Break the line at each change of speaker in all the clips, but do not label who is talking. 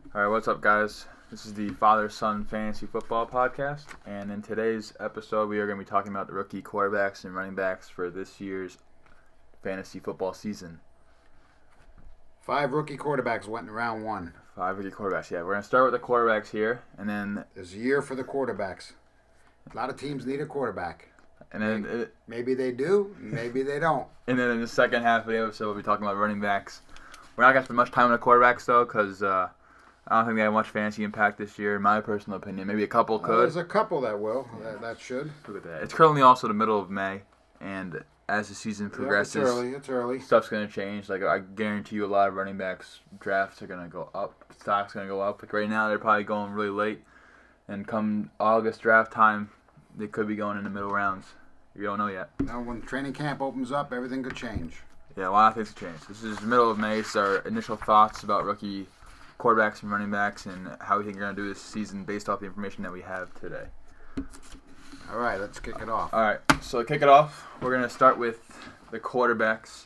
All right, what's up, guys? This is the Father-Son Fantasy Football Podcast, and in today's episode, we are going to be talking about the rookie quarterbacks and running backs for this year's fantasy football season.
5 rookie quarterbacks went in round 1.
5 rookie quarterbacks, yeah. We're going to start with the quarterbacks here, and then...
There's a year for the quarterbacks. A lot of teams need a quarterback.
And then
maybe they do, maybe they don't.
And then in the second half of the episode, we'll be talking about running backs. We're not going to spend much time on the quarterbacks, though, because... I don't think they have much fantasy impact this year, in my personal opinion. Maybe a couple could.
There's a couple that will. That should.
Look at that. It's currently also the middle of May, and as the season progresses,
it's early.
Stuff's going to change. Like, I guarantee you a lot of running backs drafts are going to go up. Stock's going to go up. Like, right now, they're probably going really late. And come August draft time, they could be going in the middle rounds. You don't know yet.
Now, when training camp opens up, everything could change.
Yeah, a lot of things could change. This is the middle of May, so our initial thoughts about rookie quarterbacks and running backs and how we think we're going to do this season based off the information that we have today.
All right, let's kick it off.
All right, so to kick it off, we're going to start with the quarterbacks.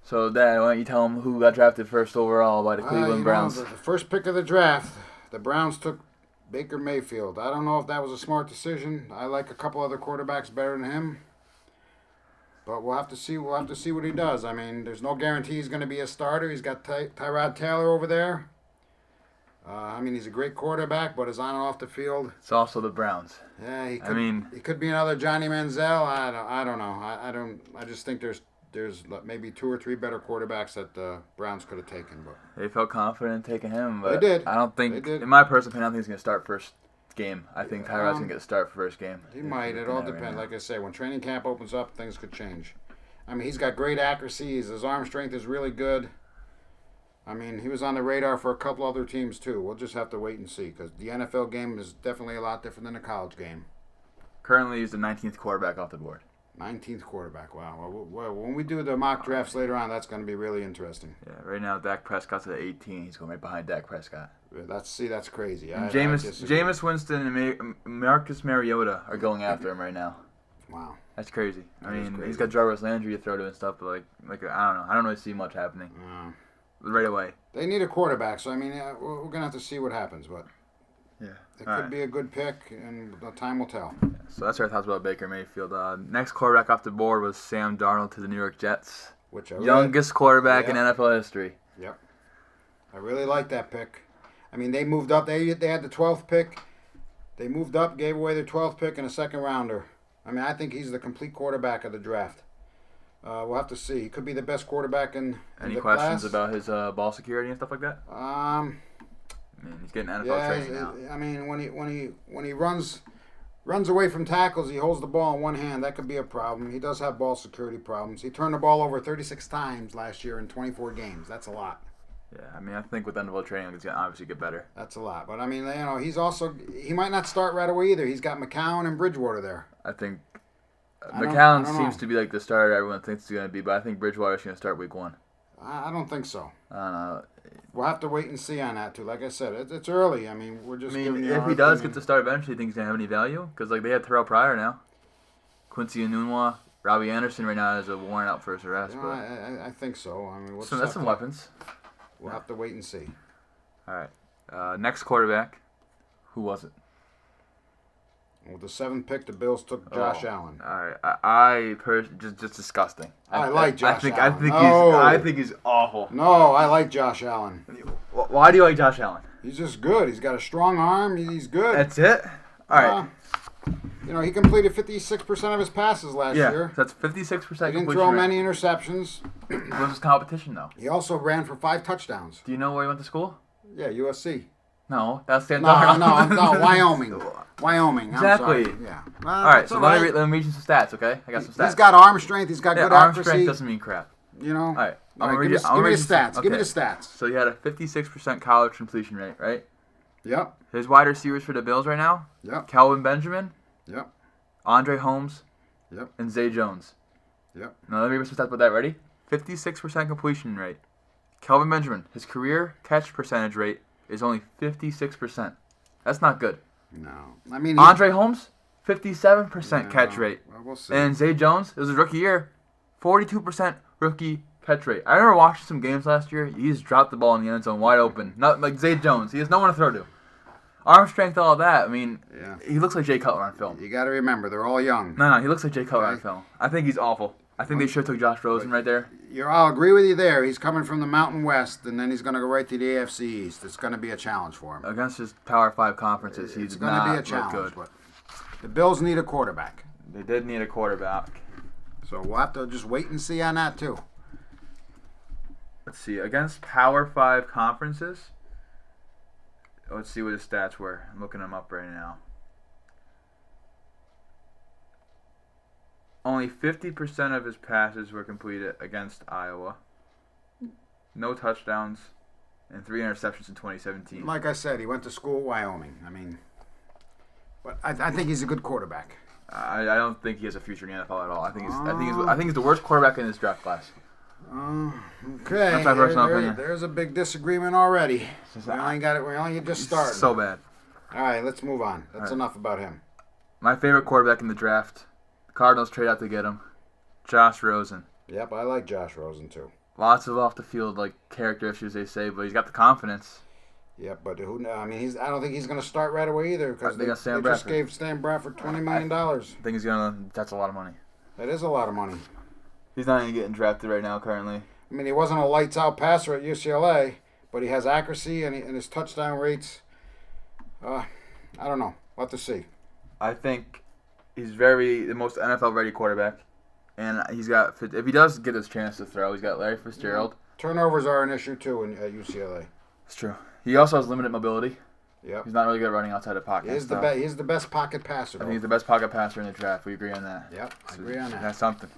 So, Dad, why don't you tell them who got drafted first overall by the Cleveland Browns?
The first pick of the draft, the Browns took Baker Mayfield. I don't know if that was a smart decision. I like a couple other quarterbacks better than him. But we'll have to see. We'll have to see what he does. I mean, there's no guarantee he's going to be a starter. He's got Tyrod Taylor over there. He's a great quarterback, but is on and off the field.
It's also the Browns.
Yeah, he could be another Johnny Manziel. I don't know. I just think there's maybe 2 or 3 better quarterbacks that the Browns could have taken. But
they felt confident in taking him. But
they did.
I don't think, in my personal opinion, I don't think he's going to start first game. I think Tyrod's going to get the start first game.
He might. It all depends. Like I say, when training camp opens up, things could change. I mean, he's got great accuracy. His arm strength is really good. I mean, he was on the radar for a couple other teams, too. We'll just have to wait and see because the NFL game is definitely a lot different than the college game.
Currently, he's the 19th quarterback off the board.
19th quarterback. Wow. Well, when we do the mock drafts later on, that's going to be really interesting.
Yeah, right now, Dak Prescott's at 18. He's going right behind Dak Prescott.
That's crazy.
Jameis Winston and Marcus Mariota are going after him right now.
Wow.
That's crazy. I mean, he's got Jarvis Landry to throw to and stuff, but like I don't know. I don't really see much happening right away.
They need a quarterback, so I mean, we're going to have to see what happens, but
yeah,
it could be a good pick, and the time will tell.
Yeah, so that's our thoughts about Baker Mayfield. Next quarterback off the board was Sam Darnold to the New York Jets. Youngest quarterback in NFL history.
Yep. I really like that pick. I mean, they moved up. They had the 12th pick. They moved up, gave away their 12th pick and a second rounder. I mean, I think he's the complete quarterback of the draft. We'll have to see. He could be the best quarterback in
Any
the
questions
class.
About his ball security and stuff like that? I mean, he's getting NFL training now.
I mean, when he runs away from tackles, he holds the ball in one hand. That could be a problem. He does have ball security problems. He turned the ball over 36 times last year in 24 games. That's a lot.
Yeah, I mean, I think with NFL training, he's going to obviously get better.
That's a lot. But, I mean, he might not start right away either. He's got McCown and Bridgewater there.
I think McCown seems to be like the starter everyone thinks he's going to be, but I think Bridgewater's going to start week 1.
I don't think so.
I don't know.
We'll have to wait and see on that, too. Like I said, it's early. I mean, we're just giving you
if he does get to start eventually, think he's going to have any value? Because, they had Terrell Pryor now. Quincy Enunwa. Robbie Anderson right now is a warrant out for his arrest.
I think so. I mean,
that's some weapons.
We'll have to wait and see.
All right. Next quarterback. Who was it?
With the 7th pick, the Bills took Josh Allen.
All right. Just disgusting.
I like Josh Allen.
I think he's awful.
No, I like Josh Allen.
Why do you like Josh Allen?
He's just good. He's got a strong arm. He's good.
That's it? All right.
He completed 56% of his passes last year.
That's 56% completion.
He didn't throw many interceptions.
What's his competition, though?
He also ran for 5 touchdowns.
Do you know where he went to school?
Yeah, USC.
No, that's Sam
Darnold. No, Wyoming.
Exactly.
I'm sorry. Yeah.
All right, so let me read you some stats, okay? I got some stats.
He's got arm strength. He's got good
arm
accuracy.
strength doesn't mean crap.
All
right.
Give me the stats.
Okay.
Give me the stats.
So he had a 56% college completion rate, right?
Yep.
His wide receivers for the Bills right now?
Yep.
Calvin Benjamin?
Yep.
Andre Holmes?
Yep.
And Zay Jones.
Yep.
Now let me read some stats about that. Ready? 56% completion rate. Calvin Benjamin, his career catch percentage rate is only 56%. That's not good.
No. I mean,
Andre Holmes, 57% catch rate.
Well, we'll see.
And Zay Jones, it was his rookie year, 42% rookie catch rate. I remember watching some games last year. He just dropped the ball in the end zone wide open. Not like Zay Jones. He has no one to throw to. Arm strength, all that. I mean, he looks like Jay Cutler on film.
You got to remember, they're all young.
No, he looks like Jay Cutler on film. I think he's awful. I think they should have took Josh Rosen right there.
I'll agree with you there. He's coming from the Mountain West, and then he's going to go right to the AFC East. It's going to be a challenge for him.
Against his Power 5 conferences, he's
going to be a challenge. But the Bills need a quarterback.
They did need a quarterback.
So we'll have to just wait and see on that, too.
Let's see. Against Power 5 conferences, let's see what his stats were. I'm looking them up right now. Only 50% of his passes were completed against Iowa. No touchdowns and 3 interceptions in 2017.
Like I said, he went to school at Wyoming. I mean, but I think he's a good quarterback.
I don't think he has a future in the NFL at all. I think he's the worst quarterback in this draft class.
Okay.
That's my personal opinion.
There's a big disagreement already. We only just started.
So bad.
All right, let's move on. That's enough about him.
My favorite quarterback in the draft. The Cardinals trade out to get him. Josh Rosen.
Yep, I like Josh Rosen too.
Lots of off the field character issues, they say, but he's got the confidence.
Yep, but who? I mean, I don't think he's going to start right away either because they just gave Stan Bradford $20 million.
I think that's a lot of money.
That is a lot of money.
He's not even getting drafted right now currently.
I mean, he wasn't a lights out passer at UCLA, but he has accuracy and his touchdown rates. I don't know. We'll have to see.
I think he's the most NFL ready quarterback. And if he does get his chance to throw, he's got Larry Fitzgerald.
Turnovers are an issue too at UCLA.
It's true. He also has limited mobility.
Yep.
He's not really good at running outside the pocket.
He's the best pocket passer.
I think he's the best pocket passer in the draft. We agree on that.
Yep, I agree on that.
That's something.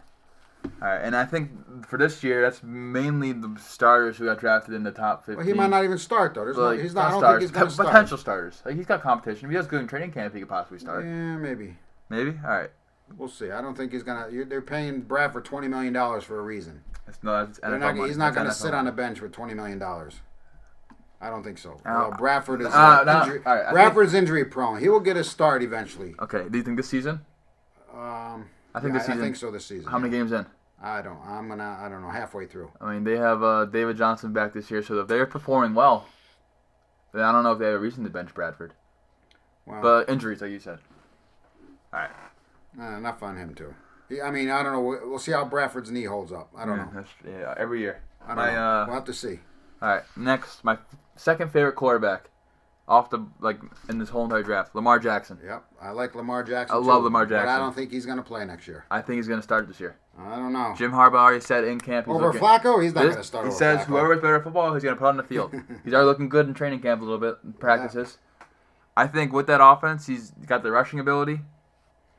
All right, and I think for this year, that's mainly the starters who got drafted in the top 15.
Well, he might not even start though. I don't think he's going to start.
Potential starters. He's got competition. If he does good in training camp, he could possibly start.
Yeah, maybe.
Maybe. All right.
We'll see. I don't think he's gonna. They're paying Bradford $20 million for a reason.
He's not
going to sit on the bench with $20 million. I don't think so. Bradford is Bradford's injury prone. He will get a start eventually.
Okay. Do you think this season?
I
think
so this season.
How many games in?
I don't know. Halfway through.
I mean, they have David Johnson back this year, so if they're performing well, then I don't know if they have a reason to bench Bradford. Well, but injuries, like you said. All right.
Enough on him too. I mean, I don't know. We'll see how Bradford's knee holds up. I don't know.
Every year.
I don't know. We'll have to see.
All right. Next, my second favorite quarterback, in this whole entire draft, Lamar Jackson.
Yep, I like Lamar Jackson.
I love Lamar Jackson.
But I don't think he's going to play next year.
I think he's going to start this year.
I don't know.
Jim Harbaugh already said in camp
Flacco. He's not going to start.
He says whoever is better at football, he's going to put on the field. He's already looking good in training camp a little bit in practices. Yeah. I think with that offense, he's got the rushing ability,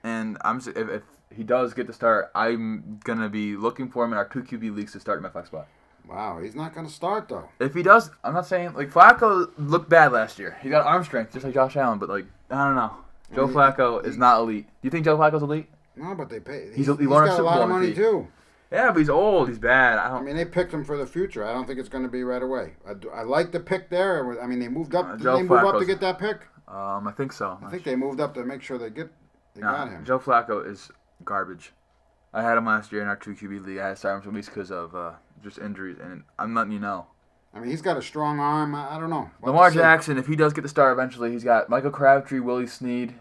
and if he does get the start, I'm going to be looking for him in our 2 QB leagues to start in my flex spot.
Wow, he's not going to start, though.
If he does, I'm not saying, Flacco looked bad last year. He got arm strength, just like Josh Allen, but, I don't know. Joe Flacco is not elite. Do you think Joe Flacco's elite?
No, but they pay.
He's won
got a lot of money, too.
Yeah, but he's old. He's bad.
They picked him for the future. I don't think it's going to be right away. I like the pick there. I mean, they moved up. Did they move up to get that pick?
I think so.
I think they moved up to make sure they got him.
Joe Flacco is garbage. I had him last year in our 2 QB league. I had to start him for weeks because of just injuries, and I'm letting you know.
I mean, he's got a strong arm. I don't know.
Lamar Jackson, if he does get the start eventually, he's got Michael Crabtree, Willie Snead,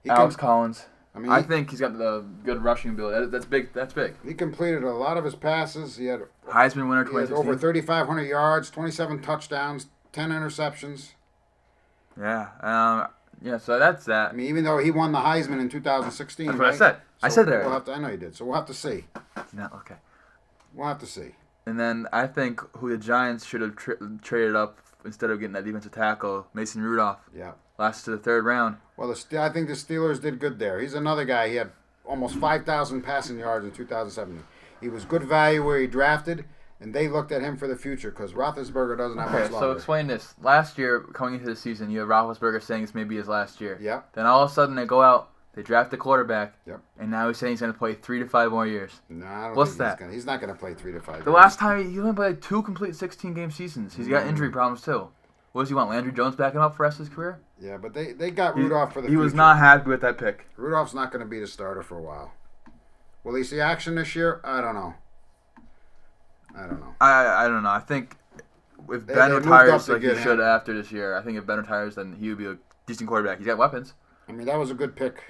Alex Collins. I think he's got the good rushing ability. That's big. That's big.
He completed a lot of his passes. He had
Heisman winner 2016.
Over 3,500 yards, 27 touchdowns, 10 interceptions.
Yeah. So that's that.
I mean, even though he won the Heisman in 2016.
That's what I said. I said that.
I know you did. So we'll have to see.
No, okay.
We'll have to see.
And then I think who the Giants should have traded up instead of getting that defensive tackle, Mason Rudolph.
Yeah.
Lasted to the third round.
Well, I think the Steelers did good there. He's another guy. He had almost 5,000 passing yards in 2017. He was good value where he drafted, and they looked at him for the future because Roethlisberger doesn't have much longer.
So explain this. Last year, coming into the season, you had Roethlisberger saying this may be his last year.
Yep.
Then all of a sudden they go out, they draft the quarterback.
Yep.
And now he's saying he's going to play 3 to 5 more years.
No, I don't
What's
think
that?
He's not going to play 3 to 5 years.
The last time, he only played 2 complete 16-game seasons. He's got injury problems, too. What does he want, Landry Jones backing up for the rest of his career?
Yeah, but they got Rudolph for the future.
He was not happy with that pick.
Rudolph's not going to be the starter for a while. Will he see action this year? I don't know. I don't know.
I don't know. I think if Ben retires like he should after this year, I think if Ben retires, then he would be a decent quarterback. He's got weapons.
I mean, that was a good pick.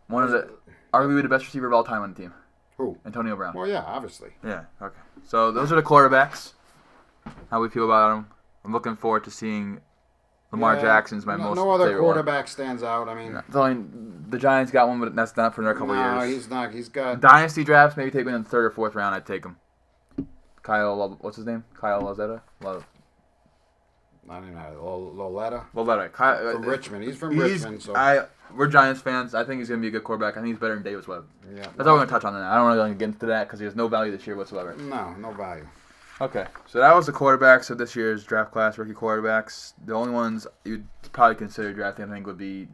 One of the arguably the best receiver of all time on the team.
Who?
Antonio Brown.
Well, yeah, obviously.
Yeah. Okay. So those are the quarterbacks. How we feel about them. I'm looking forward to seeing Lamar Jackson's my most.
No other
favorite
quarterback
one.
stands out. I mean,
it's only the Giants got one, but that's not for another couple years.
No, he's not. He's got
dynasty drafts. Maybe take him in the third or fourth round. I'd take him. What's his name? Kyle Lauletta.
I don't know. Lauletta.
Lauletta.
From Richmond. He's from Richmond. So
we're Giants fans. I think he's gonna be a good quarterback. I think he's better than Davis Webb.
Yeah.
That's all we're gonna touch on. That. I don't really want to get into that because he has no value this year whatsoever.
No value.
Okay, so that was the quarterbacks of this year's draft class, rookie quarterbacks. The only ones you'd probably consider drafting, I think, would be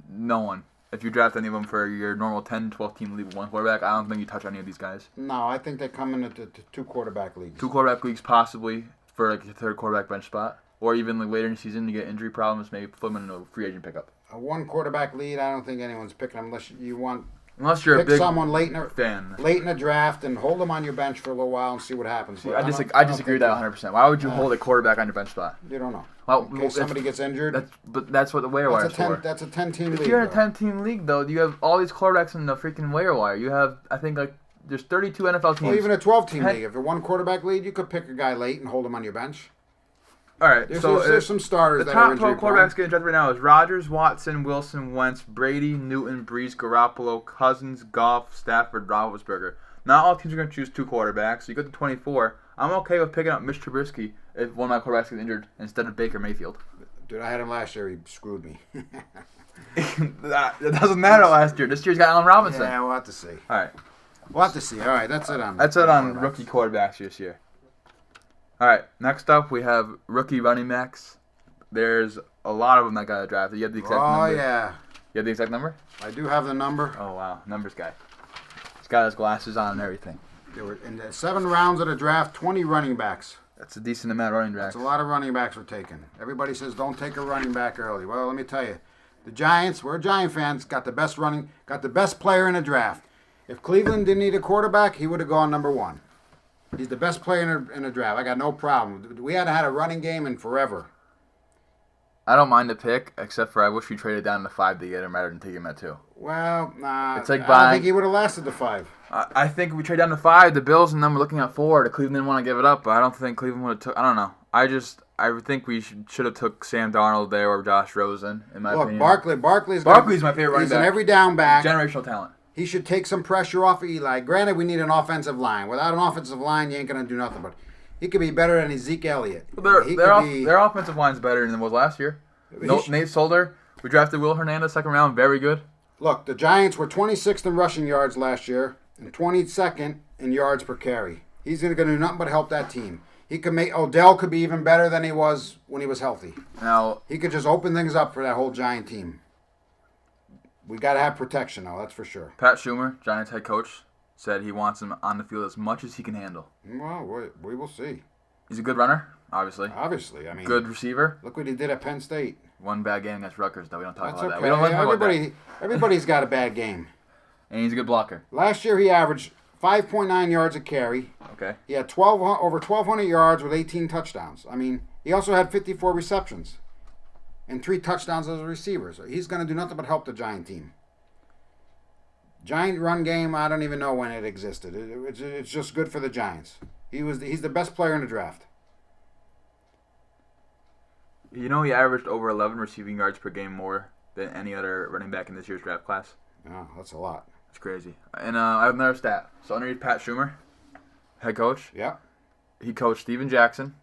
no one. If you draft any of them for your normal 10, 12 team league with one quarterback, I don't think you touch any of these guys.
No, I think they come into two quarterback leagues.
2 quarterback leagues possibly for like a third quarterback bench spot. Or even like later in the season, you get injury problems, maybe put them in a free agent pickup.
A 1 quarterback lead, I don't think anyone's picking unless you want.
Unless you're
pick
a big
someone late in a draft and hold them on your bench for a little while and see what happens.
I disagree with that 100%. Why would you hold a quarterback on your bench spot?
You don't know.
Well,
in case somebody gets injured.
That's what the waiver wire is for.
That's a 10-team league.
If you're in a 10-team league, though, you have all these quarterbacks in the freaking waiver wire. You have, I think, like there's 32 NFL teams.
Well, even a 12-team league. If you're 1 quarterback league, you could pick a guy late and hold him on your bench.
All right,
there's some starters that are injury
The top 12 quarterbacks getting drafted right now is Rodgers, Watson, Wilson, Wentz, Brady, Newton, Brees, Garoppolo, Cousins, Goff, Stafford, Roethlisberger. Not all teams are going to choose 2 quarterbacks. So you go to 24. I'm okay with picking up Mitch Trubisky if one of my quarterbacks gets injured instead of Baker Mayfield.
Dude, I had him last year. He screwed me.
That doesn't matter last year. This year's got Allen Robinson.
Yeah, we'll have to see.
All right.
We'll have to see. All right, that's it on
rookie quarterbacks this year. All right, next up we have rookie running backs. There's a lot of them that got drafted. You have the exact number?
Oh, yeah.
You have the exact number?
I do have the number.
Oh, wow. Numbers guy. He's got his glasses on and everything.
There were in the 7 rounds of the draft, 20 running backs.
That's a decent amount of running backs.
That's a lot of running backs were taken. Everybody says don't take a running back early. Well, let me tell you. The Giants, we're Giant fans, got the best player in the draft. If Cleveland didn't need a quarterback, he would have gone number 1. He's the best player in the draft. I got no problem. We hadn't had a running game in forever.
I don't mind the pick, except for I wish we traded down to 5 to get him rather than take him at 2.
Well, nah.
It's like
I don't think he would have lasted the 5.
I think if we trade down to 5, the Bills and them were looking at 4. The Cleveland didn't want to give it up, but I don't think Cleveland would have took. I don't know. I think we should have took Sam Darnold there or Josh Rosen, in my opinion.
Barkley's
my favorite running back.
He's an every down back.
Generational talent.
He should take some pressure off of Eli. Granted, we need an offensive line. Without an offensive line, you ain't going to do nothing. But he could be better than Ezekiel Elliott.
Their offensive line's better than it was last year. Nate Solder. We drafted Will Hernandez, 2nd round. Very good.
Look, the Giants were 26th in rushing yards last year and 22nd in yards per carry. He's going to do nothing but help that team. Odell could be even better than he was when he was healthy.
Now
he could just open things up for that whole Giant team. We got to have protection, though, that's for sure.
Pat Schumer, Giants head coach, said he wants him on the field as much as he can handle.
Well, we will see.
He's a good runner, obviously.
I mean.
Good receiver.
Look what he did at Penn State.
One bad game against Rutgers, though. We don't talk
That's
about
okay.
that. We don't like about that.
Everybody's got a bad game.
And he's a good blocker.
Last year he averaged 5.9 yards a carry.
Okay.
He had over 1,200 yards with 18 touchdowns. I mean, he also had 54 receptions and 3 touchdowns as a receiver. So he's going to do nothing but help the Giant team. Giant run game, I don't even know when it existed. It's just good for the Giants. He's the best player in the draft.
You know he averaged over 11 receiving yards per game more than any other running back in this year's draft class.
Yeah, that's a lot.
It's crazy. And I have another stat. So underneath Pat Schumer, head coach,
yeah,
he coached Steven Jackson,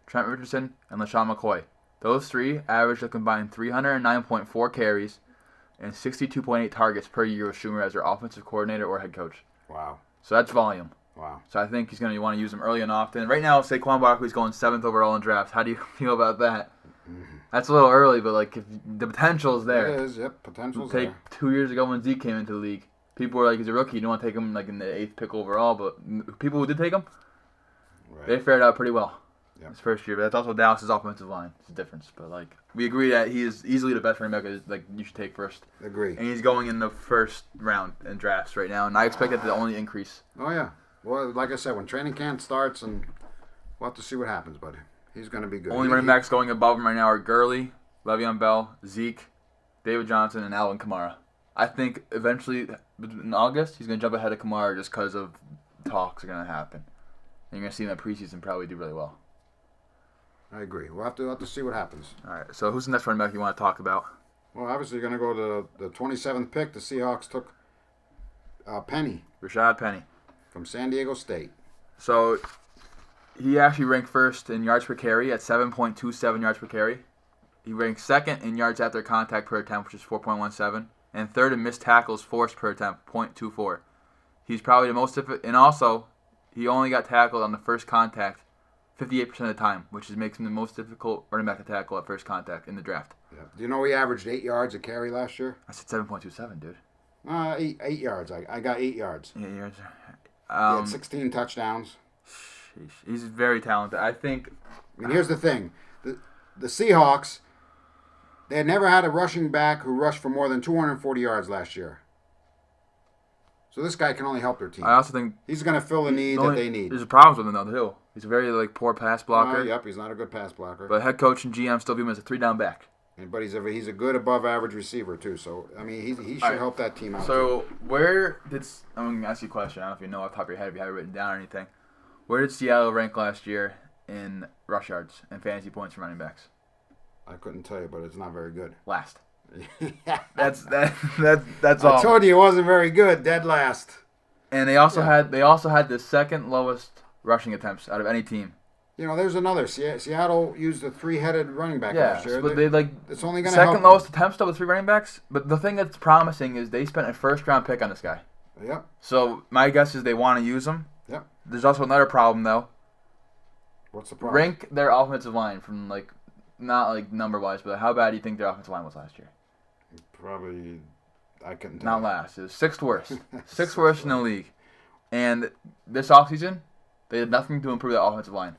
Trent Richardson, and LaShawn McCoy. Those 3 averaged a combined 309.4 carries and 62.8 targets per year with Schumer as their offensive coordinator or head coach.
Wow.
So that's volume.
Wow.
So I think he's going to want to use him early and often. Right now, Saquon Barkley's going 7th overall in drafts. How do you feel about that? Mm-hmm. That's a little early, but like if the potential is there.
It is, yep. Potential's there.
2 years ago when Zeke came into the league, people were like, he's a rookie. You don't want to take him like in the 8th pick overall, but people who did take him, they fared out pretty well. Yep. His first year, but that's also Dallas' offensive line. It's a difference, but like we agree that he is easily the best running back. Like you should take first.
Agree.
And he's going in the 1st round in drafts right now, and I expect that to only increase.
Oh yeah. Well, like I said, when training camp starts and We'll have to see what happens, buddy. He's going to be good.
Only running backs going above him right now are Gurley, Le'Veon Bell, Zeke, David Johnson, and Alvin Kamara. I think eventually in August he's going to jump ahead of Kamara just because of talks are going to happen. And you're going to see him in preseason probably do really well.
I agree. We'll have to see what happens.
All right. So who's the next running back you want to talk about?
Well, obviously you're going to go to the 27th pick. The Seahawks took Penny.
Rashaad Penny.
From San Diego State.
So he actually ranked first in yards per carry at 7.27 yards per carry. He ranked second in yards after contact per attempt, which is 4.17. And third in missed tackles forced per attempt, 0.24. He's probably the most difficult. And also, he only got tackled on the first contact 58% of the time, which makes him the most difficult running back to tackle at first contact in the draft.
Yeah. Do you know he averaged 8 yards a carry last year?
I said 7.27, dude.
8 yards. I got 8 yards.
8 yards.
He had 16 touchdowns.
Sheesh. He's very talented. I think.
I mean, here's the thing: the Seahawks, they had never had a rushing back who rushed for more than 240 yards last year. So this guy can only help their team.
I also think
he's going to fill the need that they need.
There's problems with him though too. He's a very poor pass blocker.
Yep, he's not a good pass blocker.
But head coach and GM still view him as a 3-down back.
But he's a good above average receiver too. So I mean, he should help that team out.
So where did I'm going to ask you a question? I don't know if you know off the top of your head if you have it written down or anything. Where did Seattle rank last year in rush yards and fantasy points for running backs?
I couldn't tell you, but it's not very good.
Last. That's all.
I told you it wasn't very good. Dead last.
And they also had the second lowest rushing attempts out of any team.
You know, there's another. Seattle used a 3-headed running back last year.
But
it's only going to help.
Second lowest attempts though with 3 running backs. But the thing that's promising is they spent a first-round pick on this guy.
Yep.
So my guess is they want to use him.
Yep.
There's also another problem though.
What's the problem?
Rank their offensive line from not number-wise, but how bad do you think their offensive line was last year?
Probably, I couldn't tell.
Not last. It was 6th worst. 6th worst in the league. And this offseason, they did nothing to improve that offensive line.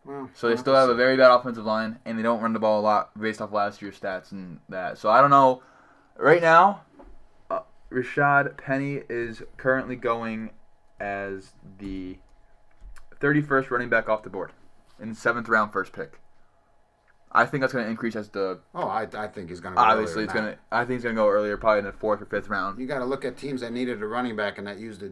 Well,
so they still have a very bad offensive line, and they don't run the ball a lot based off last year's stats and that. So I don't know. Right now, Rashaad Penny is currently going as the 31st running back off the board in 7th round first pick. I think that's going to increase as the.
Oh, I think he's going to go
obviously it's going to. I think he's going to go earlier, probably in the 4th or 5th round.
You got to look at teams that needed a running back and that used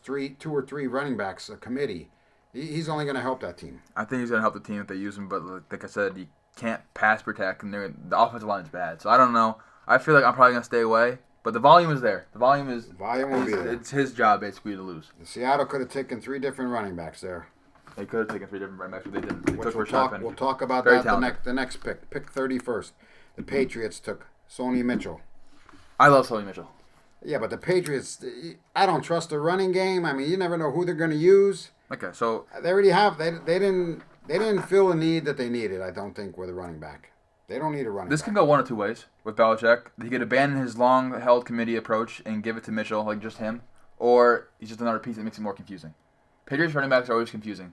2 or 3 running backs, a committee. He's only going to help that team.
I think he's going to help the team if they use him, but like I said, you can't pass protect, and the offensive line is bad. So I don't know. I feel like I'm probably going to stay away, but the volume is there. The volume will be there. It's his job basically to lose.
Seattle could have taken 3 different running backs there.
They could have taken 3 different running backs, but they didn't. They took
Rashaad Penny. We'll talk about
Very
that
talented.
the next pick. Pick 31st. The Patriots took Sony Michel.
I love Sony Michel.
Yeah, but the Patriots, I don't trust the running game. I mean, you never know who they're going to use.
Okay, so
they already have. They didn't fill a need that they needed. I don't think with a running back. They don't need a running back.
This can go one of 2 ways with Belichick. He could abandon his long-held committee approach and give it to Mitchell, like just him, or he's just another piece that makes it more confusing. Patriots running backs are always confusing.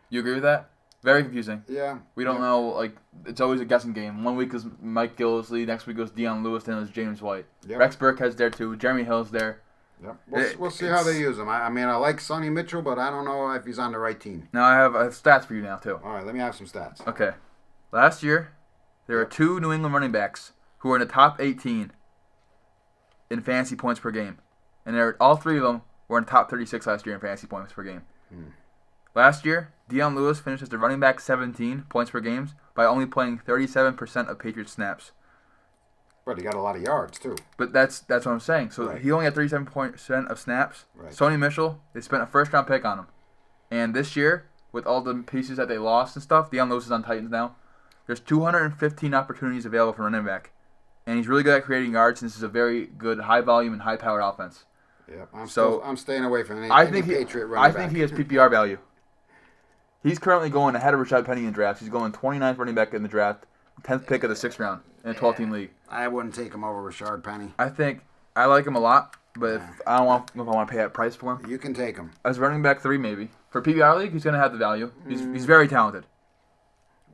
You agree with that? Very confusing.
Yeah.
We don't know, it's always a guessing game. 1 week is Mike Gillisley, next week goes Deion Lewis, then it's James White. Yep. Rex Burkhead's there too, Jeremy Hill's there.
Yep. We'll see how they use him. I mean, I like Sony Michel, but I don't know if he's on the right team.
Now I have stats for you now too.
All right, let me have some stats.
Okay. Last year, there were 2 New England running backs who were in the top 18 in fantasy points per game. And all 3 of them were in the top 36 last year in fantasy points per game. Last year, Deion Lewis finished as the running back 17 points per game by only playing 37% of Patriots snaps.
But he got a lot of yards, too.
But that's what I'm saying. So He only had 37% of snaps. Right. Sony Michel, they spent a first-round pick on him. And this year, with all the pieces that they lost and stuff, Deion Lewis is on Titans now. There's 215 opportunities available for running back. And he's really good at creating yards, and this is a very good high-volume and high-powered offense.
Yep, I'm staying away from any Patriot running back.
I think he has PPR value. He's currently going ahead of Rashaad Penny in drafts. He's going 29th running back in the draft, 10th pick of the 6th round in a 12-team league.
I wouldn't take him over Rashaad Penny.
I like him a lot, but if I want to pay that price for him.
You can take him.
As running back 3, maybe. For PPR league, he's going to have the value. He's very talented.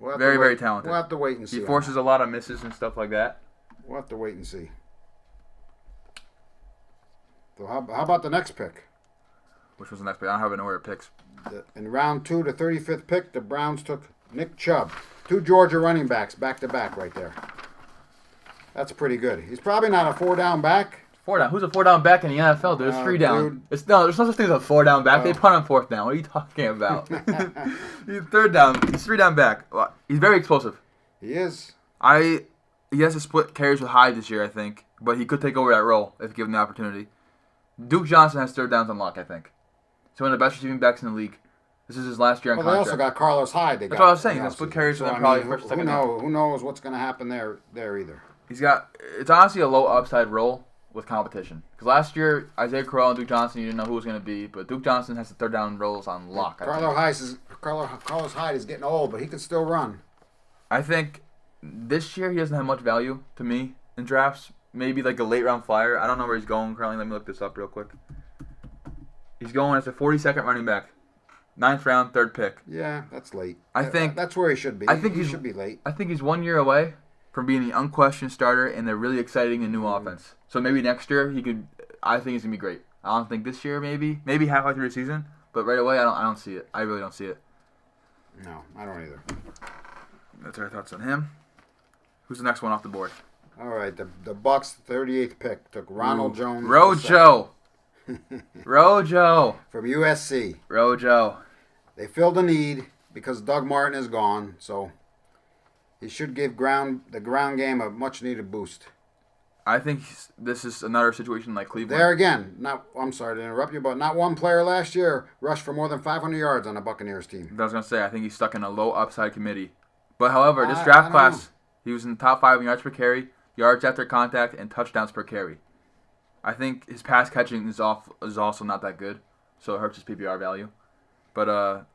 Very talented.
We'll have to wait and see.
He forces a lot of misses and stuff like that.
We'll have to wait and see. So how about the next pick?
Which was the next pick? I don't have an order of picks.
In round 2, the 35th pick, the Browns took Nick Chubb. 2 Georgia running backs back-to-back right there. That's pretty good. He's probably not a 4-down back.
4-down. Who's a 4-down back in the NFL? There's 3-down. There's no such thing as a 4-down back. They punt on 4th down. What are you talking about? He's 3rd down. He's 3-down back. He's very explosive.
He is.
He has to split carries with Hyde this year, I think, but he could take over that role if given the opportunity. Duke Johnson has 3rd downs on lock, I think. He's one of the best receiving backs in the league. This is his last year on contract.
They also got Carlos Hyde.
That's what I was saying. He'll split carries with him probably first or second down.
Who knows what's going to happen there either.
It's honestly a low upside role with competition. Because last year, Isaiah Crowell and Duke Johnson, you didn't know who was going to be, but Duke Johnson has the 3rd down roles on lock.
Carlos Hyde is getting old, but he can still run.
I think this year he doesn't have much value to me in drafts. Maybe like a late round flyer. I don't know where he's going currently. Let me look this up real quick. He's going as a 42nd running back. 9th round, 3rd pick.
Yeah, that's late.
I think
that's where he should be.
I think
he should be late.
I think he's 1 year away from being the unquestioned starter in a really exciting and new offense. So maybe next year he could. I think he's gonna be great. I don't think this year maybe halfway through the season, but right away I don't see it. I really don't see it.
No, I don't either.
That's our thoughts on him. Who's the next one off the board?
All right, the Bucks 38th pick took Ronald Jones.
Rojo. Rojo.
From USC.
Rojo.
They filled a need because Doug Martin is gone, so he should give the ground game a much-needed boost.
I think this is another situation like Cleveland.
There again, I'm sorry to interrupt you, but not one player last year rushed for more than 500 yards on the Buccaneers team.
I was going to say, I think he's stuck in a low upside committee. But however, this draft class, he was in the top 5 in yards per carry, yards after contact, and touchdowns per carry. I think his pass catching is also not that good, so it hurts his PPR value. But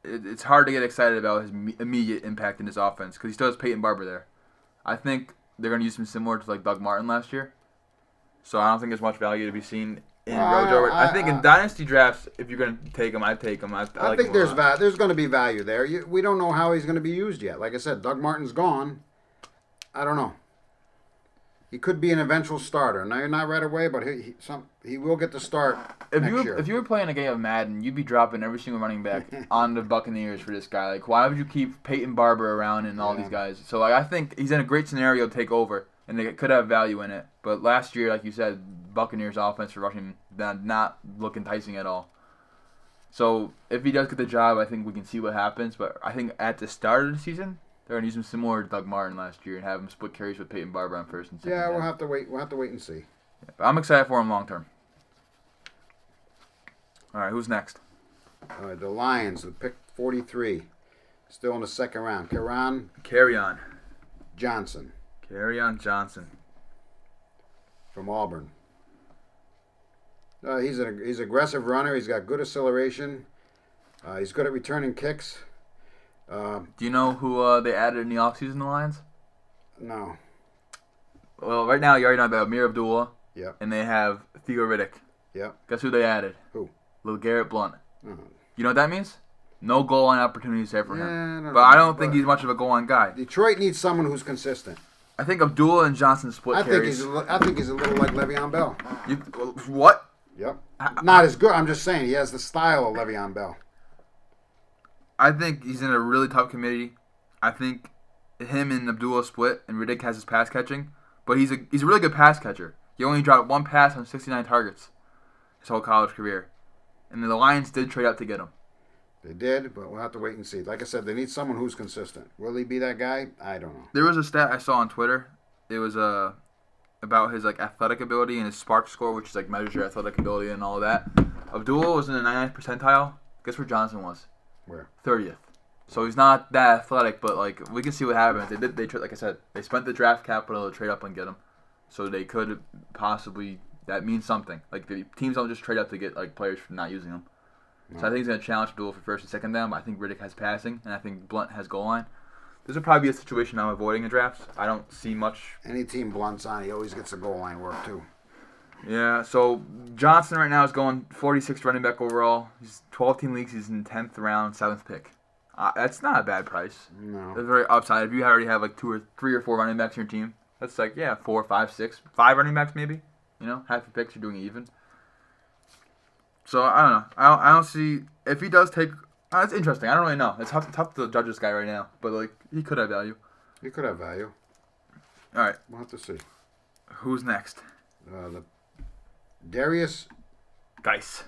it's hard to get excited about his immediate impact in his offense because he still has Peyton Barber there. I think they're going to use him similar to like Doug Martin last year. So I don't think there's much value to be seen in Rojo. I think in dynasty drafts, if you're going to take him, I'd take him. I
think there's going to be value there. We don't know how he's going to be used yet. Like I said, Doug Martin's gone. I don't know. He could be an eventual starter. Now, you're not right away, but he will get the start next year.
If you were playing a game of Madden, you'd be dropping every single running back on the Buccaneers for this guy. Like, why would you keep Peyton Barber around and all these guys? So, like, I think he's in a great scenario to take over, and they could have value in it. But last year, like you said, Buccaneers offense for rushing did not look enticing at all. So, if he does get the job, I think we can see what happens. But I think at the start of the season, they're going to use him similar to Doug Martin last year and have him split carries with Peyton Barber on first and second.
Yeah, we'll have to wait. We'll have to wait and see.
Yeah, but I'm excited for him long term. All right, who's next?
The Lions, pick 43, still in the 2nd round.
Kerryon
Johnson.
Kerryon Johnson
from Auburn. He's an aggressive runner. He's got good acceleration. He's good at returning kicks.
Do you know who they added in the offseason, the Lions?
No.
Well, right now you already know about Amir Abdullah.
Yep.
And they have Theo Riddick.
Yep.
Guess who they added?
Who?
LeGarrette Blount.
Uh-huh.
You know what that means? No goal line opportunities there for him.
But
I don't think he's much of a goal line guy.
Detroit needs someone who's consistent.
I think Abdullah and Johnson split carries.
I think he's a little like Le'Veon Bell.
What?
Yep. Not as good. I'm just saying he has the style of Le'Veon Bell.
I think he's in a really tough committee. I think him and Abdullah split, and Riddick has his pass catching. But he's a really good pass catcher. He only dropped 1 pass on 69 targets his whole college career. And the Lions did trade up to get him.
They did, but we'll have to wait and see. Like I said, they need someone who's consistent. Will he be that guy? I don't know.
There was a stat I saw on Twitter. It was about his like athletic ability and his SPARK score, which is like measures your athletic ability and all of that. Abdullah was in the 99th percentile. Guess where Johnson was?
Where?
30th. So he's not that athletic, but like we can see what happens. They like I said, they spent the draft capital to trade up and get him, so they could possibly. That means something. Like the teams don't just trade up to get like players for not using them. No. So I think he's gonna challenge Abdullah for first and second down. But I think Riddick has passing, and I think Blount has goal line. This would probably be a situation I'm avoiding in drafts. I don't see much.
Any team Blount's on, he always gets the goal line work too.
Yeah, so Johnson right now is going 46th running back overall. He's 12-team leagues. He's in 10th round, 7th pick. That's not a bad price.
No.
That's very upside. If you already have like 2 or 3 or 4 running backs in your team, that's like, 4, 5, 6, 5 running backs maybe. You know, half your picks, you're doing it even. So I don't know. I don't see if he does take. It's interesting. I don't really know. It's tough to judge this guy right now, but like he could have value.
He could have value.
All right.
We'll have to see.
Who's next?
The Derrius
Guice.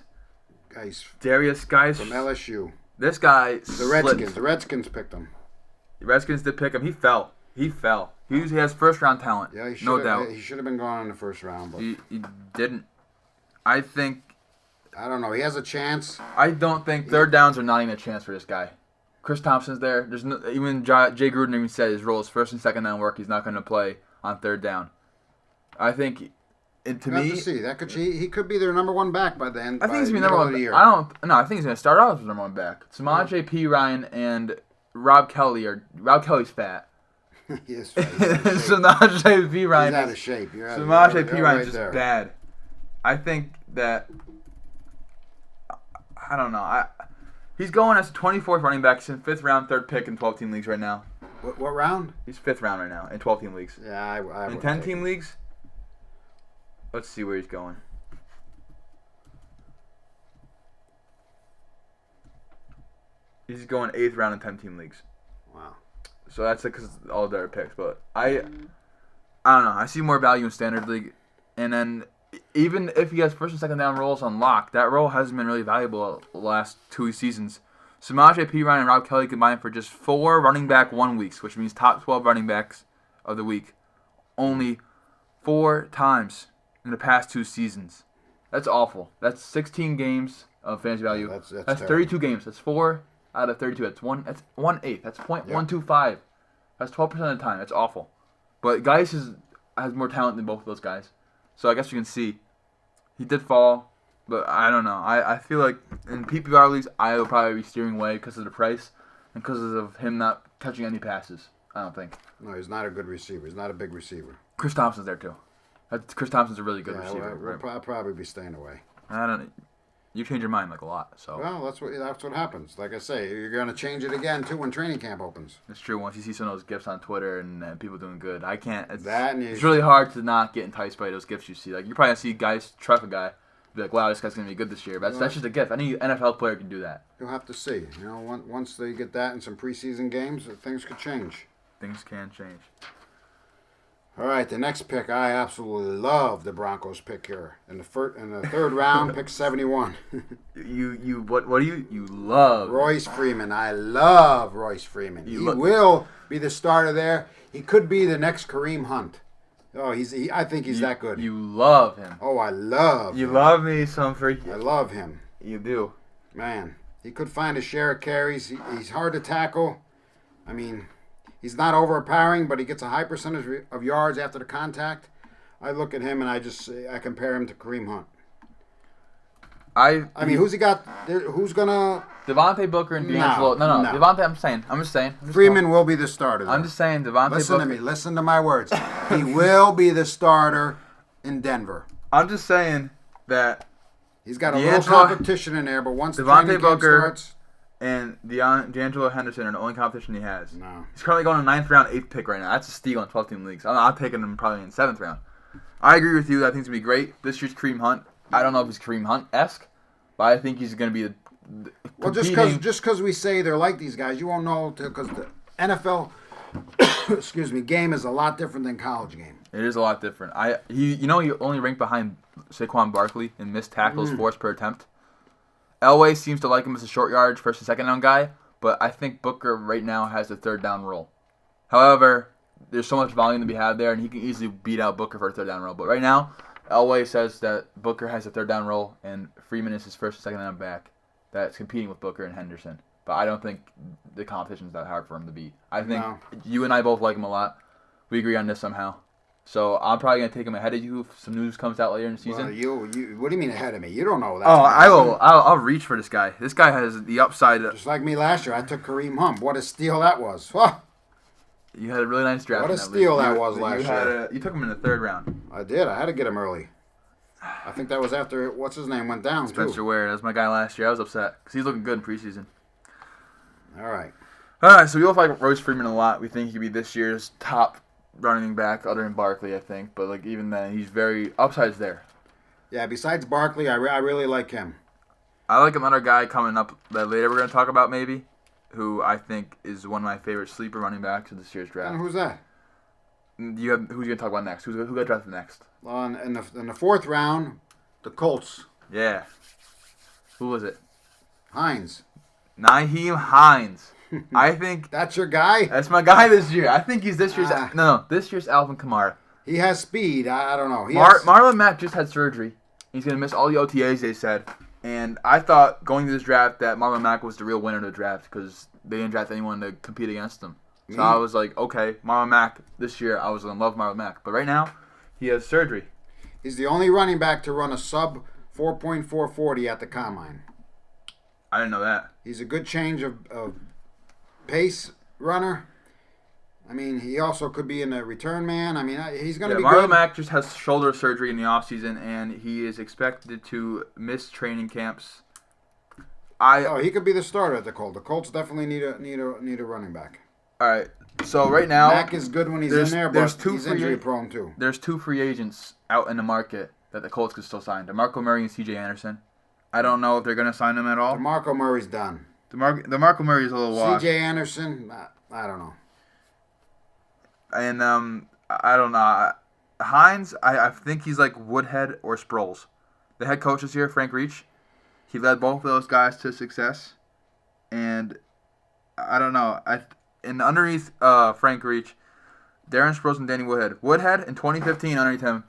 Derrius
Guice
from LSU.
This guy.
The Redskins. The Redskins picked him.
The Redskins did pick him. He fell. He has first round talent.
Yeah,
no doubt.
He should have been gone in the first round, but
he didn't. I
don't know. He has a chance.
I don't think third downs are not even a chance for this guy. Chris Thompson's there. There's no, even Jay Gruden even said his role is first and second down work. He's not going to play on third down. I think, to me,
have to see. That could he could be their number one back by the end.
I think he's going to be number one. I think he's going to start off as number one back. Samaje P. Ryan and Rob Kelly's fat.
He is fat.
Samaje P. Ryan.
He's out of shape.
Samaje P. Ryan is just bad. I think that. I don't know. He's going as 24th running back. He's in 5th round, 3rd pick in 12-team leagues right now.
What round?
He's 5th round right now in 12-team leagues.
Yeah, I
in 10-team leagues. Let's see where he's going. He's going 8th round in 10-team leagues.
Wow.
So that's because all their picks. But I don't know. I see more value in standard league, and then. Even if he has first and second down roles on lock, that role hasn't been really valuable the last 2 seasons. Samaje P. Ryan and Rob Kelly combined for just 4 running back 1 weeks, which means top 12 running backs of the week, only 4 times in the past 2 seasons. That's awful. That's 16 games of fantasy value. That's 32 games. That's 4 out of 32. That's 1/8. That's .125. Yep. That's 12% of the time. That's awful. But Guice has more talent than both of those guys. So I guess you can see he did fall, but I don't know. I feel like in PPR leagues, I will probably be steering away because of the price and because of him not catching any passes. I don't think.
No, he's not a good receiver. He's not a big receiver.
Chris Thompson's there too. Chris Thompson's a really good receiver.
We'll probably be staying away.
I don't. You change your mind like a lot. So.
Well, that's what happens. Like I say, you're going to change it again too when training camp opens.
It's true. Once you see some of those gifs on Twitter and people doing good, I can't.
It's
really hard to not get enticed by those gifs you see. Like you're probably gonna see guys trust a guy, be like, "Wow, this guy's gonna be good this year." But that's just a gift. Any NFL player can do that.
You'll have to see. Once they get that in some preseason games, things could change.
Things can change.
All right, the next pick, I absolutely love the Broncos pick here in the 3rd round, pick 71.
What do you love?
Royce Freeman. I love Royce Freeman. He will be the starter there. He could be the next Kareem Hunt. Oh, I think he's that good.
You love him.
Oh, I love.
You love me some freak.
I love him.
You do.
Man, he could find a share of carries. He's hard to tackle. I mean. He's not overpowering, but he gets a high percentage of yards after the contact. I look at him and I compare him to Kareem Hunt. I mean, who's he got? Who's gonna?
Devontae Booker and D'Angelo. No. Devontae, I'm just saying.
Freeman will be the starter.
I'm just saying, Devontae Booker.
Listen to me. Listen to my words. He will be the starter in Denver.
I'm just saying that
he's got a little competition in there, but once the training camp starts.
And D'Angelo Henderson are the only competition he has.
No.
He's currently going in 9th round, 8th pick right now. That's a steal in 12-team leagues. I'm taking him probably in 7th round. I agree with you. I think it's going to be great. This year's Kareem Hunt. I don't know if he's Kareem Hunt-esque, but I think he's going to be
well, just because we say they're like these guys, you won't know because the NFL game is a lot different than college game.
It is a lot different. He only ranked behind Saquon Barkley in missed tackles forced per attempt. Elway seems to like him as a short yardage first and second down guy, but I think Booker right now has the 3rd down role. However, there's so much volume to be had there, and he can easily beat out Booker for a 3rd down role. But right now, Elway says that Booker has a 3rd down role, and Freeman is his first and second down back that's competing with Booker and Henderson. But I don't think the competition is that hard for him to beat. I think you and I both like him a lot. We agree on this somehow. So I'm probably going to take him ahead of you if some news comes out later in the season.
Well, you what do you mean ahead of me? You don't know that.
Oh, I will. I'll reach for this guy. This guy has the upside.
Just like me last year, I took Kareem Hunt. What a steal that was. Huh.
You had a really nice draft.
What a steal that was last year.
You took him in the 3rd round.
I did. I had to get him early. I think that was after, what's his name, went down,
Spencer Ware. That was my guy last year. I was upset because he's looking good in preseason.
All right,
so we both like Royce Freeman a lot. We think he could be this year's top running back other than Barkley, I think. But like even then, he's very upside's there.
Yeah, besides Barkley, I really like him.
I like another guy coming up that later we're going to talk about maybe, who I think is one of my favorite sleeper running backs of this year's draft.
And who's that?
Who's you going to talk about next? Who got drafted next?
In the fourth round, the Colts.
Yeah. Who was it?
Hines.
Nyheim Hines. I think
that's your guy.
That's my guy this year. I think he's this year's this year's Alvin Kamara.
He has speed. I don't know.
Marlon Mack just had surgery. He's gonna miss all the OTAs. They said, and I thought going to this draft that Marlon Mack was the real winner of the draft because they didn't draft anyone to compete against him. So I was like, okay, Marlon Mack this year. I was gonna love Marlon Mack, but right now he has surgery.
He's the only running back to run a sub 4.440 at the combine.
I didn't know that.
He's a good change of pace runner. I mean, he also could be in a return man. I mean, he's going to be
Marlon
good.
Mack just has shoulder surgery in the offseason, and he is expected to miss training camps.
He could be the starter at the Colts. The Colts definitely need a running back.
All right. So right now,
Mack is good when he's in there, but he's injury prone too.
There's 2 free agents out in the market that the Colts could still sign: DeMarco Murray and C.J. Anderson. I don't know if they're going to sign them at all.
DeMarco Murray's done.
DeMarco Murray is a little washed.
C.J. Anderson, I don't know.
And I don't know. Hines, I think he's like Woodhead or Sproles. The head coach this year, Frank Reich, he led both of those guys to success. And I don't know. And underneath Frank Reich, Darren Sproles and Danny Woodhead. Woodhead in 2015 underneath him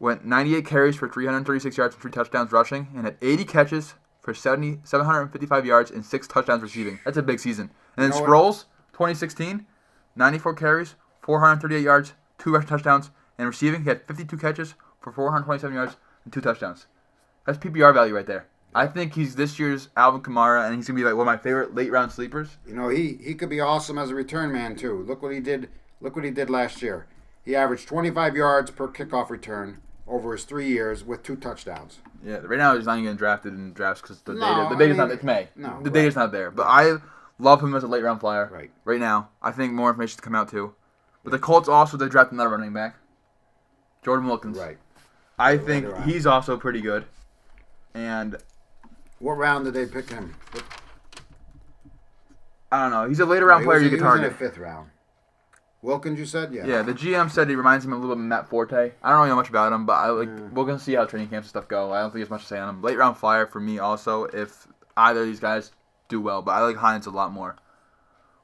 went 98 carries for 336 yards and 3 touchdowns rushing, and had 80 catches for 755 yards and 6 touchdowns receiving. That's a big season. And then Sproles, 2016, 94 carries, 438 yards, 2 rushing touchdowns, and receiving, he had 52 catches for 427 yards and 2 touchdowns. That's PPR value right there. I think he's this year's Alvin Kamara, and he's going to be like one of my favorite late-round sleepers.
You know, he could be awesome as a return man, too. Look what he did last year. He averaged 25 yards per kickoff return over his 3 years with 2 touchdowns.
Yeah, right now he's not even getting drafted in drafts because the data's not. It's May.
No,
the data's not there. But I love him as a late round flyer.
Right
now, I think more information to come out too. But the Colts also they drafted another running back, Jordan Wilkins.
Right.
I think he's also pretty good. And
what round did they pick him?
I don't know. He's a later round player you could target.
He was in the 5th round. Wilkins, you said? Yeah.
Yeah, the GM said he reminds him a little bit of Matt Forte. I don't really know much about him, but we're going to see how training camps and stuff go. I don't think there's much to say on him. Late round flyer for me also if either of these guys do well, but I like Hines a lot more.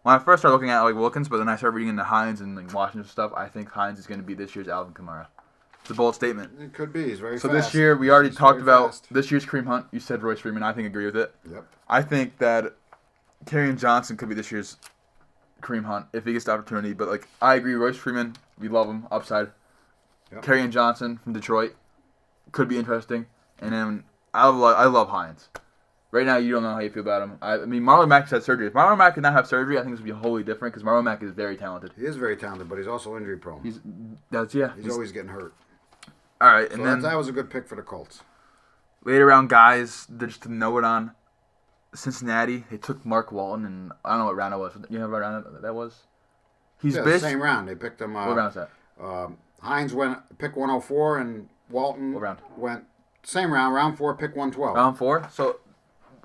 When I first started looking at Wilkins, but then I started reading into Hines and watching some stuff, I think Hines is going to be this year's Alvin Kamara. It's a bold statement.
It could be. He's very fast.
So this year, we already talked about this year's Kareem Hunt. You said Royce Freeman. I think I agree with it.
Yep.
I think that Kerryon Johnson could be this year's Kareem Hunt if he gets the opportunity. But I agree, Royce Freeman, we love him, upside. Yep. Kerryon Johnson from Detroit could be interesting. And then I love Hines. Right now, you don't know how you feel about him. I mean, Marlon Mack just had surgery. If Marlon Mack could not have surgery, I think this would be wholly different because Marlon Mack is very talented.
He is very talented, but he's also injury prone.
He's
always getting hurt.
All right,
and then that was a good pick for the Colts.
Later round guys, just to know it on Cincinnati, they took Mark Walton, and I don't know what round it was. You know what round that was?
The same round. They picked him.
What round is that?
Hines went pick 104, and Walton went same round, round 4, pick 112.
Round 4? So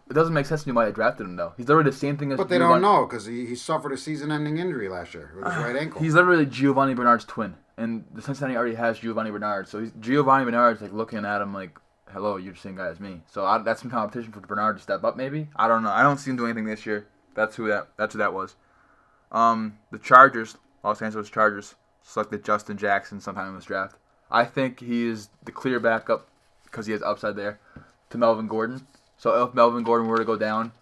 it doesn't make sense to me why they drafted him, though. He's literally the same thing as
But they don't know because he suffered a season-ending injury last year with his right ankle.
He's literally Giovanni Bernard's twin. And the Cincinnati already has Giovanni Bernard. So Giovanni Bernard's looking at him like, hello, you're the same guy as me. So that's some competition for Bernard to step up, maybe. I don't know. I don't see him doing anything this year. That's who that was. The Chargers, Los Angeles Chargers, selected Justin Jackson sometime in this draft. I think he is the clear backup because he has upside there to Melvin Gordon. So if Melvin Gordon were to go down,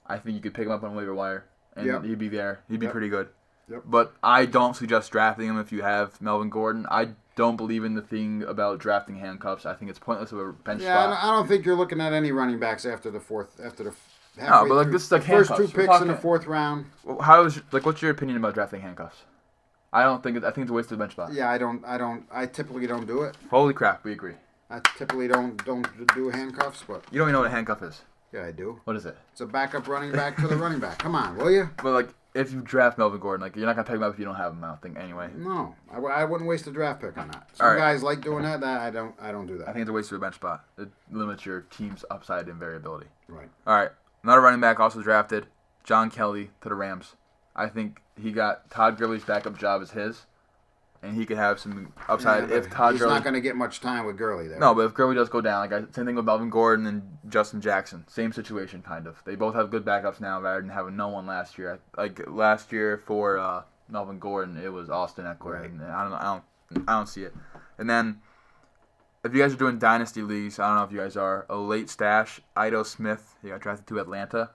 I think you could pick him up on waiver wire and he'd be there. He'd be pretty good.
Yep.
But I don't suggest drafting him if you have Melvin Gordon. I don't believe in the thing about drafting handcuffs. I think it's pointless of a bench spot.
Yeah, I don't think you're looking at any running backs after the
no, but this is like
first
handcuffs.
2 picks in the 4th round.
What's your opinion about drafting handcuffs? I think it's a waste of a bench spot.
Yeah, I typically don't do it.
Holy crap, we agree.
I typically don't do handcuffs, but
you don't even know what a handcuff is.
Yeah, I do.
What is it?
It's a backup running back to the running back. Come on, will you?
But if you draft Melvin Gordon, like you're not gonna pick him up if you don't have him. I don't think anyway.
No, I wouldn't waste a draft pick on that. Some guys like doing that. I don't do that.
I think it's a waste of a bench spot. It limits your team's upside and variability.
Right.
All right, another running back also drafted, John Kelly to the Rams. I think he got Todd Gurley's backup job as his, and he could have some upside if Todd Gurley.
He's not going to get much time with Gurley there.
No, but if Gurley does go down, same thing with Melvin Gordon and Justin Jackson. Same situation, kind of. They both have good backups now rather than having no one last year. Like last year for Melvin Gordon, it was Austin Eckler.
Right.
And I don't see it. And then if you guys are doing dynasty leagues, I don't know if you guys are, a late stash, Ito Smith. He got drafted to Atlanta.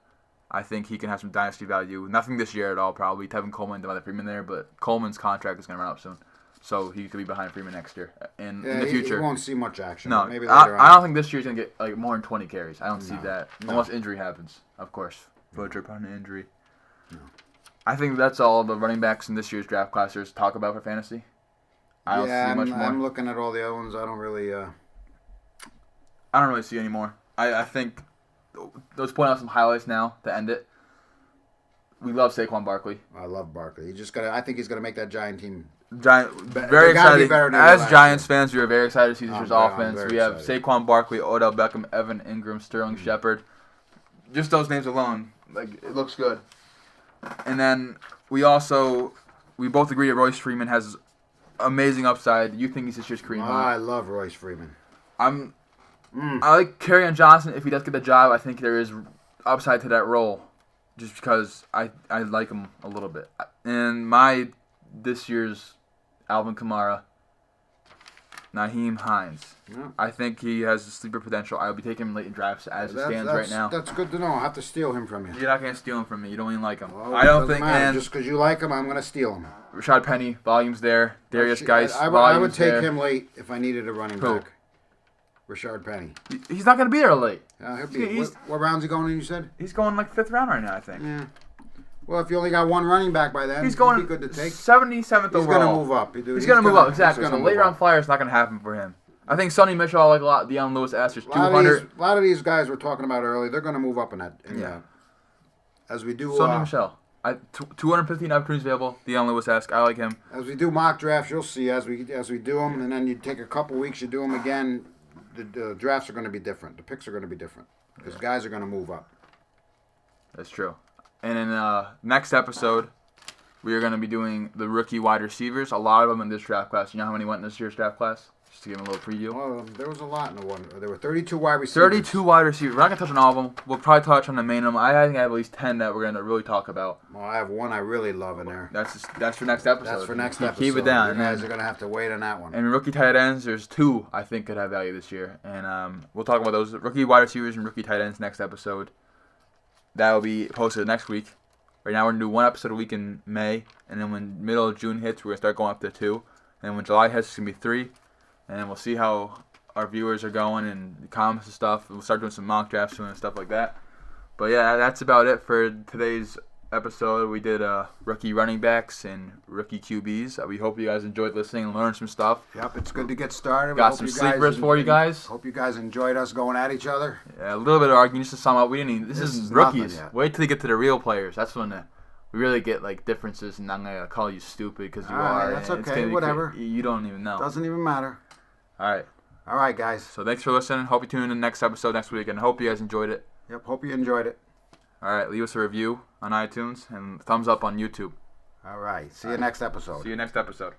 I think he can have some dynasty value. Nothing this year at all, probably. Tevin Coleman, Devonta Freeman there, but Coleman's contract is going to run up soon. So he could be behind Freeman next year. In the future.
He won't see much action.
No,
maybe later on.
I don't think this year's going to get more than 20 carries. I don't see that.
No.
Unless injury happens, of course. Foot trip on an injury.
No.
I think that's all the running backs in this year's draft classers talk about for fantasy. I don't see much more.
I'm looking at all the other ones. I don't really
see any more. I think let's point out some highlights now to end it. We love Saquon Barkley.
I love Barkley. I think he's gonna make that Giant team.
Very excited. As Giants fans, we are very excited to see this year's offense. We have Saquon Barkley, Odell Beckham, Evan Ingram, Sterling Shepard. Just those names alone, it looks good. And then we both agree that Royce Freeman has amazing upside. You think he's this year's Kareem?
I love Royce Freeman.
I like Kerryon Johnson. If he does get the job, I think there is upside to that role. Just because I like him a little bit. And this year's Alvin Kamara, Nyheim Hines. Yeah. I think he has sleeper potential. I'll be taking him late in drafts as it stands right now.
That's good to know. I'll have to steal him from you.
You're not going to steal him from me. You don't even like him.
Well,
I don't think.
And just because you like him, I'm going to steal him.
Rashaad Penny, volume's there. Derrius Guice,
I would take him late if I needed a running back. Rashaad Penny.
He's not going to be there late.
What round's he going in, you said?
He's going 5th round right now, I think.
Yeah. Well, if you only got one running back by then,
he's going
he'd be good to take.
77th overall.
He's going to move up.
He's going to move up, exactly. So late round flyer is not going to happen for him. I think Sony Michel, I like a lot. Deion Lewis-Astor's 200.
A lot of these guys we're talking about earlier, they're going to move up in that. As we do.
Sony Michel. 215 opportunities available. Deion Lewis-Astor, I like him.
As we do mock drafts, you'll see as we do them, and then you take a couple weeks, you do them again. The drafts are going to be different. The picks are going to be different because guys are going to move up.
That's true. And in next episode, we are going to be doing the rookie wide receivers. A lot of them in this draft class. You know how many went in this year's draft class? Just to give them a little preview.
Well, there was a lot in the one. There were 32 wide receivers.
32 wide receivers. We're not going to touch on all of them. We'll probably touch on the main of them. I think I have at least 10 that we're going to really talk about.
Well, I have one I really love in there.
That's for next episode.
That's for next episode.
Keep it down.
You guys are going to have to wait on that one.
And rookie tight ends, there's 2 I think could have value this year. And we'll talk about those rookie wide receivers and rookie tight ends next episode. That will be posted next week. Right now we're going to do 1 episode a week in May. And then when middle of June hits, we're going to start going up to 2. And when July hits, it's going to be 3. And then we'll see how our viewers are going and the comments and stuff. We'll start doing some mock drafts soon and stuff like that. But yeah, that's about it for today's episode. We did rookie running backs and rookie QBs. We hope you guys enjoyed listening and learned some stuff.
Yep, it's good to get started.
Got some sleepers for you guys.
Hope you guys enjoyed us going at each other.
Yeah, a little bit of arguing just to sum up. This is rookies. Wait till you get to the real players. That's when we really get differences, and I'm gonna call you stupid because you are.
That's okay. Whatever.
You don't even know.
Doesn't even matter.
All
right, guys.
So thanks for listening. Hope you tune in to the next episode next week, and hope you guys enjoyed it.
Yep, hope you enjoyed it.
All right, leave us a review on iTunes and thumbs up on YouTube.
All right. See you next episode.
See you next episode.